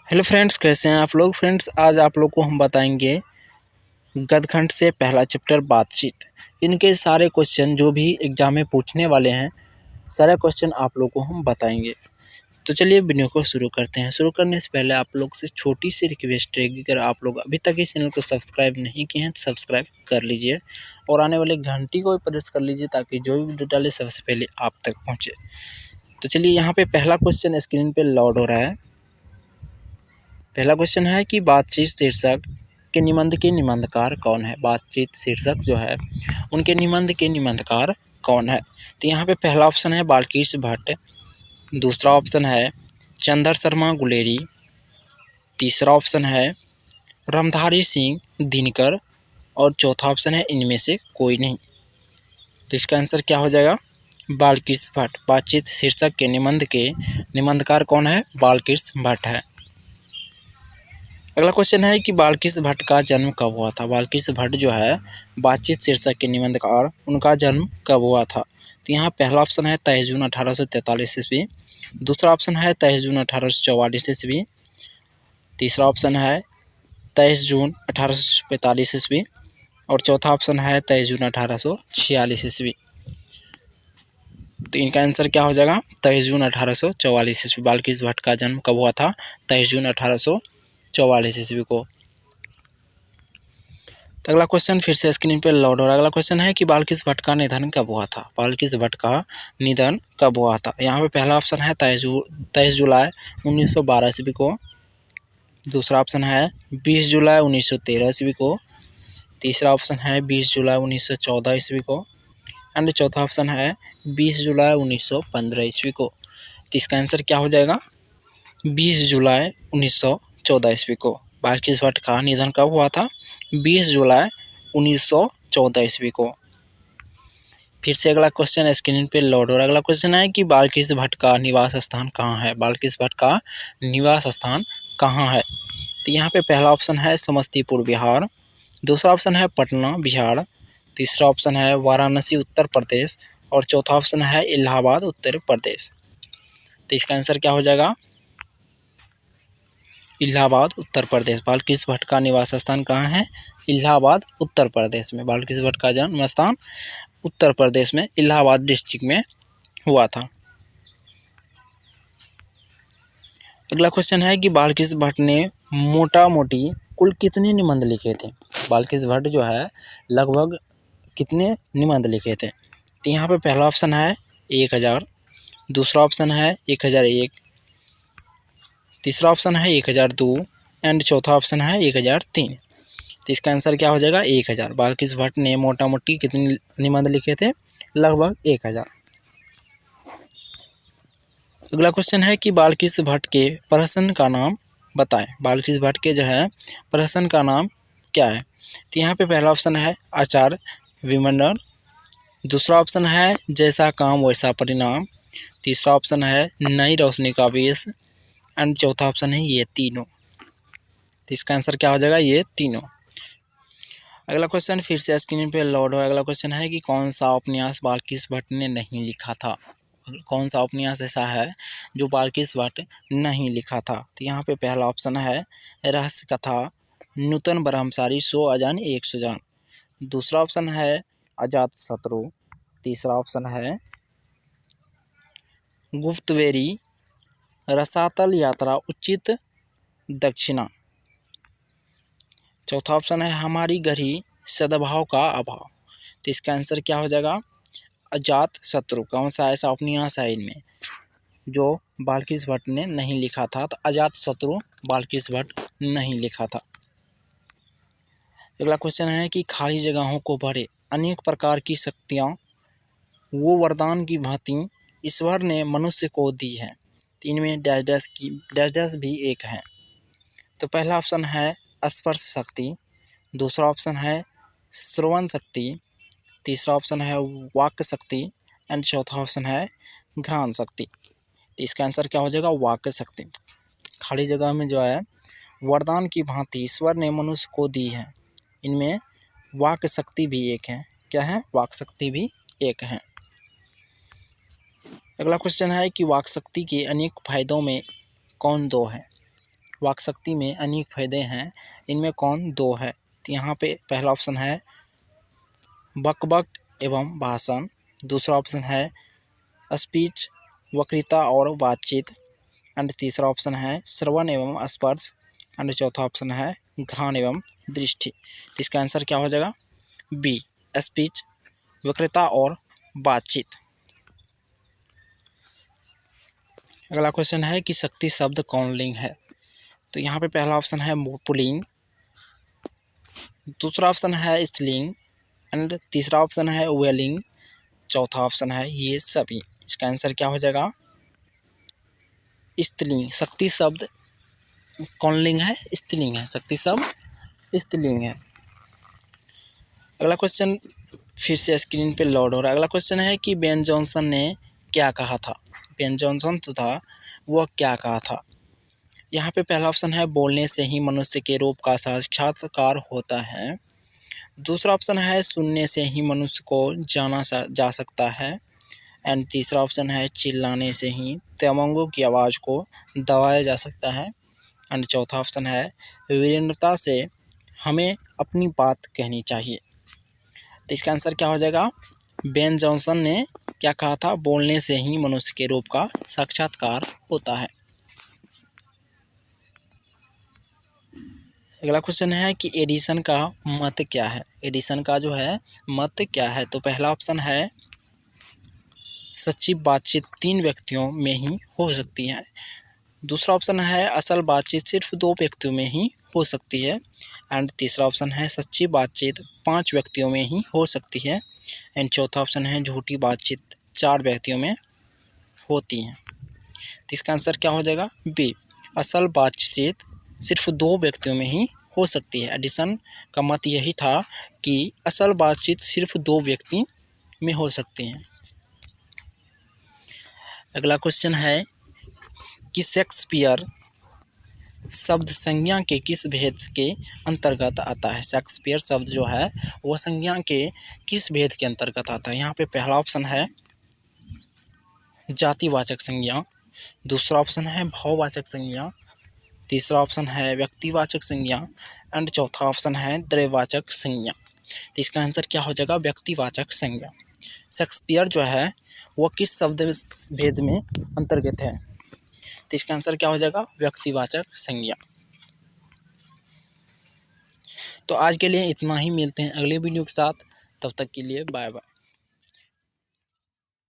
Hello friends, कैसे हैं आप लोग। फ्रेंड्स, आज आप लोग को हम बताएंगे गद्यखंड से पहला चैप्टर बातचीत। इनके सारे क्वेश्चन जो भी एग्जाम में पूछने वाले हैं, सारे क्वेश्चन आप लोग को हम बताएंगे। तो चलिए वीडियो को शुरू करते हैं। शुरू करने से पहले आप लोग से छोटी सी रिक्वेस्ट रहेगी, अगर आप लोग अभी तक इस चैनल को सब्सक्राइब नहीं किए हैं तो सब्सक्राइब कर लीजिए और आने वाले घंटी को भी प्रेस कर लीजिए ताकि जो भी वीडियो डाले सबसे पहले आप तक पहुँचे। तो चलिए यहाँ पे पहला क्वेश्चन स्क्रीन पर लोड हो रहा है। पहला क्वेश्चन है कि बातचीत शीर्षक के निबंध के निबंधकार कौन है। बातचीत शीर्षक जो है उनके निबंध के निबंधकार कौन है। तो यहाँ पे पहला ऑप्शन है बालकृष्ण भट्ट, दूसरा ऑप्शन है चंद्र शर्मा गुलेरी, तीसरा ऑप्शन है रामधारी सिंह दिनकर और चौथा ऑप्शन है इनमें से कोई नहीं। तो इसका आंसर क्या हो जाएगा? बालकृष्ण भट्ट। बातचीत शीर्षक के निबंध के निबंधकार कौन है? बालकृष्ण भट्ट है। अगला क्वेश्चन है कि बालकृष्ण भट्ट का जन्म कब हुआ था। बालकृष्ण भट्ट जो है बातचीत शीर्षक के निबंधकार, उनका जन्म कब हुआ था। तो यहाँ पहला ऑप्शन है 23 जून 1843 ईस्वी, दूसरा ऑप्शन है 23 जून 1844 ईस्वी, तीसरा ऑप्शन है 23 जून 1845 ईस्वी और चौथा ऑप्शन है 23 जून 1846 ईस्वी। तो इनका आंसर क्या हो जाएगा? 23 जून 1844 ईस्वी। बालकृष्ण भट्ट का जन्म कब हुआ था? 23 जून 1844 ईस्वी को। तो अगला क्वेश्चन फिर से स्क्रीन पर लोड हो रहा है। अगला क्वेश्चन है कि बालकृष्ण भट्ट का निधन कब हुआ था। बालकृष्ण भट्ट का निधन कब हुआ था। यहाँ पे पहला ऑप्शन है 23 जुलाई 1912 ईस्वी को, दूसरा ऑप्शन है 20 जुलाई 1913 ईस्वी को, तीसरा ऑप्शन है 20 जुलाई 1914 ईस्वी को एंड चौथा ऑप्शन है 20 जुलाई 1915 ईस्वी को। तो इसका आंसर क्या हो जाएगा? 20 जुलाई 1914 ईस्वी को बालकृष्ण भट्ट का निधन कब हुआ था? 20 जुलाई 1914 ईस्वी को। फिर से अगला क्वेश्चन स्क्रीन पे लोड हो रहा है। अगला क्वेश्चन है कि बालकृष्ण भट्ट का निवास स्थान कहाँ है। बालकृष्ण भट्ट का निवास स्थान कहाँ है। तो यहाँ पे पहला ऑप्शन है समस्तीपुर बिहार, दूसरा ऑप्शन है पटना बिहार, तीसरा ऑप्शन है वाराणसी उत्तर प्रदेश और चौथा ऑप्शन है इलाहाबाद उत्तर प्रदेश। तो इसका आंसर क्या हो जाएगा? इलाहाबाद उत्तर प्रदेश। बालकृष्ण भट्ट का निवास स्थान कहाँ है? इलाहाबाद उत्तर प्रदेश में। बालकृष्ण भट्ट का जन्म स्थान उत्तर प्रदेश में इलाहाबाद डिस्ट्रिक्ट में हुआ था। अगला क्वेश्चन है कि बालकृष्ण भट्ट ने मोटा मोटी कुल कितने निबंध लिखे थे। बालकृष्ण भट्ट जो है लगभग कितने निबंध लिखे थे। तो यहाँ पे पहला ऑप्शन है 1000, दूसरा ऑप्शन है 1001, तीसरा ऑप्शन है 1002 एंड चौथा ऑप्शन है 1003। तो इसका आंसर क्या हो जाएगा? 1000। बालकृष्ण भट्ट ने मोटा मोटी कितने निबंध लिखे थे? लगभग 1000। अगला क्वेश्चन है कि बालकृष्ण भट्ट के प्रहसन का नाम बताएं। बालकृष्ण भट्ट के जो है प्रहसन का नाम क्या है। तो यहाँ पे पहला ऑप्शन है आचार्य विमंडल, दूसरा ऑप्शन है जैसा काम वैसा परिणाम, तीसरा ऑप्शन है नई रोशनी का वेश एंड चौथा ऑप्शन है ये तीनों। तो इसका आंसर क्या हो जाएगा? ये तीनों। अगला क्वेश्चन फिर से स्क्रीन पे लोड हो। अगला क्वेश्चन है कि कौन सा उपन्यास बालकृष्ण भट्ट ने नहीं लिखा था। कौन सा उपन्यास ऐसा है जो बालकृष्ण भट्ट नहीं लिखा था। तो यहाँ पे पहला ऑप्शन है रहस्य कथा नूतन ब्रह्मचारी 100 अजान 100 जान, दूसरा ऑप्शन है अजात शत्रु, तीसरा ऑप्शन है गुप्तवेरी रसातल यात्रा उचित दक्षिणा, चौथा ऑप्शन है हमारी गढ़ी सद्भाव का अभाव। तो इसका आंसर क्या हो जाएगा? अजात शत्रु। कौन सा ऐसा उपन्यास है इनमें जो बालकृष्ण भट्ट ने नहीं लिखा था। तो अजात शत्रु बालकृष्ण भट्ट नहीं लिखा था। अगला क्वेश्चन है कि खाली जगहों को भरे अनेक प्रकार की शक्तियाँ वो वरदान की भांति ईश्वर ने मनुष्य को दी है। इनमें डैश डैश की डैश डैश भी एक है। तो पहला ऑप्शन है स्पर्श शक्ति, दूसरा ऑप्शन है श्रवण शक्ति, तीसरा ऑप्शन है वाक्य शक्ति एंड चौथा ऑप्शन है घ्राण शक्ति। तो इसका आंसर क्या हो जाएगा? वाक्य शक्ति। खाली जगह में जो है वरदान की भांति ईश्वर ने मनुष्य को दी है, इनमें वाक्य शक्ति भी एक है। क्या है? वाक्य शक्ति भी एक है। अगला क्वेश्चन है कि वाक्य शक्ति के अनेक फायदों में कौन दो है। वाक्शक्ति में अनेक फायदे हैं, इनमें कौन दो है? तो यहाँ पे पहला ऑप्शन है बकबक एवं भाषण, दूसरा ऑप्शन है स्पीच वक्तृता और बातचीत, एंड तीसरा ऑप्शन है श्रवण एवं स्पर्श, एंड चौथा ऑप्शन है घ्राण एवं दृष्टि। इसका आंसर क्या हो जाएगा? बी, स्पीच वक्तृता और बातचीत। अगला क्वेश्चन है कि शक्ति शब्द कौन लिंग है? तो यहाँ पे पहला ऑप्शन है पुल्लिंग, दूसरा ऑप्शन है स्त्रीलिंग, एंड तीसरा ऑप्शन है उभयलिंग, चौथा ऑप्शन है ये सभी। इसका आंसर क्या हो जाएगा? स्त्रीलिंग। शक्ति शब्द कौन लिंग है? स्त्रीलिंग है। शक्ति शब्द स्त्रीलिंग है। अगला क्वेश्चन फिर से स्क्रीन पे लोड हो रहा है। अगला क्वेश्चन है कि बेन जॉनसन ने क्या कहा था? बेन जॉनसन तो था, वह क्या कहा था? यहाँ पे पहला ऑप्शन है बोलने से ही मनुष्य के रूप का साक्षात्कार होता है, दूसरा ऑप्शन है सुनने से ही मनुष्य को जाना जा सकता है, एंड तीसरा ऑप्शन है चिल्लाने से ही तमंगों की आवाज़ को दबाया जा सकता है, एंड चौथा ऑप्शन है विनम्रता से हमें अपनी बात कहनी चाहिए। तो इसका आंसर क्या हो जाएगा? बेन जॉनसन ने क्या कहा था? बोलने से ही मनुष्य के रूप का साक्षात्कार होता है। अगला क्वेश्चन है कि एडिसन का मत क्या है? एडिसन का जो है मत क्या है? तो पहला ऑप्शन है सच्ची बातचीत 3 व्यक्तियों में ही हो सकती है, दूसरा ऑप्शन है असल बातचीत सिर्फ 2 व्यक्तियों में ही हो सकती है, एंड तीसरा ऑप्शन है सच्ची बातचीत 5 व्यक्तियों में ही हो सकती है, एंड चौथा ऑप्शन है झूठी बातचीत 4 व्यक्तियों में होती है। तो इसका आंसर क्या हो जाएगा? बी, असल बातचीत सिर्फ 2 व्यक्तियों में ही हो सकती है। एडिसन का मत यही था कि असल बातचीत सिर्फ 2 व्यक्ति में हो सकती है। अगला क्वेश्चन है कि शेक्सपियर शब्द संज्ञा के किस भेद के अंतर्गत आता है? शेक्सपियर शब्द जो है वह संज्ञा के किस भेद के अंतर्गत आता है? यहाँ पे पहला ऑप्शन है जातिवाचक संज्ञा, दूसरा ऑप्शन है भाववाचक संज्ञा, तीसरा ऑप्शन है व्यक्तिवाचक संज्ञा, एंड चौथा ऑप्शन है द्रव्यवाचक संज्ञा। तो इसका आंसर क्या हो जाएगा? व्यक्तिवाचक संज्ञा। शेक्सपियर जो है वह किस शब्द भेद में अंतर्गत है? तो इसका आंसर क्या हो जाएगा? व्यक्तिवाचक संज्ञा। तो आज के लिए इतना ही, मिलते हैं अगले वीडियो के साथ, तब तक के लिए बाय बाय।